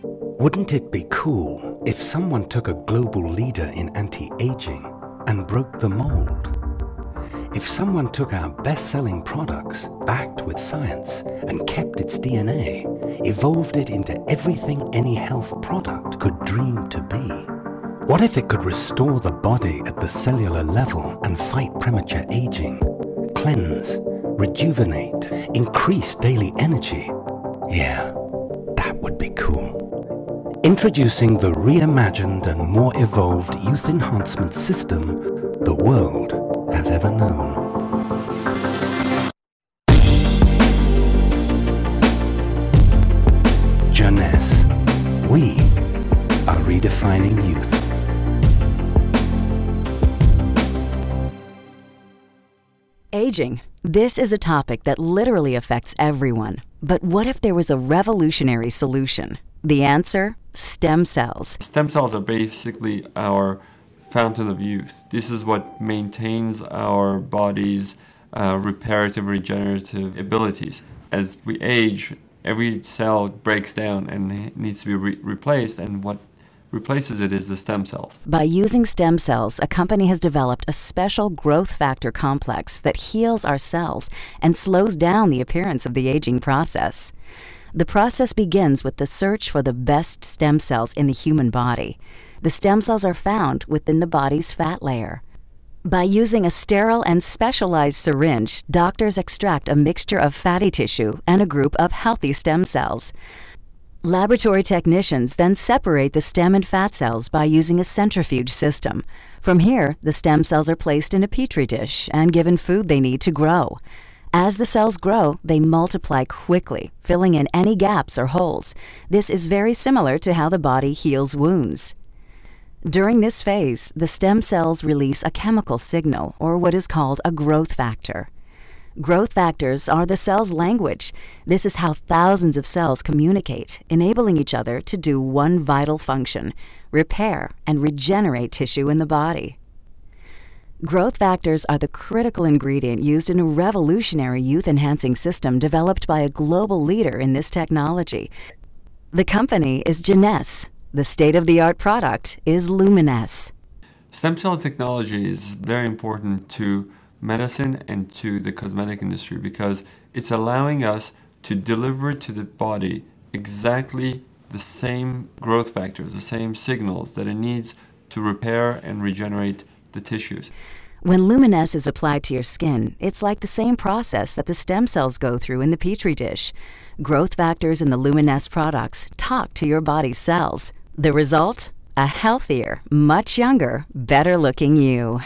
Wouldn't it be cool if someone took a global leader in anti-aging and broke the mold? If someone took our best-selling products, backed with science, and kept its DNA, evolved it into everything any health product could dream to be? What if it could restore the body at the cellular level and fight premature aging, cleanse, rejuvenate, increase daily energy? Yeah, that would be cool. Introducing the reimagined and more evolved youth enhancement system the world has ever known. Jeunesse. We are redefining youth. Aging. This is a topic that literally affects everyone. But what if there was a revolutionary solution? The answer? Stem cells. Stem cells are basically our fountain of youth. This is what maintains our body's reparative, regenerative abilities. As we age, every cell breaks down and needs to be replaced, and what replaces it is the stem cells. By using stem cells, a company has developed a special growth factor complex that heals our cells and slows down the appearance of the aging process. The process begins with the search for the best stem cells in the human body. The stem cells are found within the body's fat layer. By using a sterile and specialized syringe, doctors extract a mixture of fatty tissue and a group of healthy stem cells. Laboratory technicians then separate the stem and fat cells by using a centrifuge system. From here, the stem cells are placed in a petri dish and given food they need to grow. As the cells grow, they multiply quickly, filling in any gaps or holes. This is very similar to how the body heals wounds. During this phase, the stem cells release a chemical signal, or what is called a growth factor. Growth factors are the cell's language. This is how thousands of cells communicate, enabling each other to do one vital function: repair and regenerate tissue in the body. Growth factors are the critical ingredient used in a revolutionary youth-enhancing system developed by a global leader in this technology. The company is Jeunesse. The state-of-the-art product is Luminesce. Stem cell technology is very important to medicine and to the cosmetic industry because it's allowing us to deliver to the body exactly the same growth factors, the same signals that it needs to repair and regenerate the tissues. When Luminesce is applied to your skin, it's like the same process that the stem cells go through in the petri dish. Growth factors in the Luminesce products talk to your body's cells. The result? A healthier, much younger, better-looking you.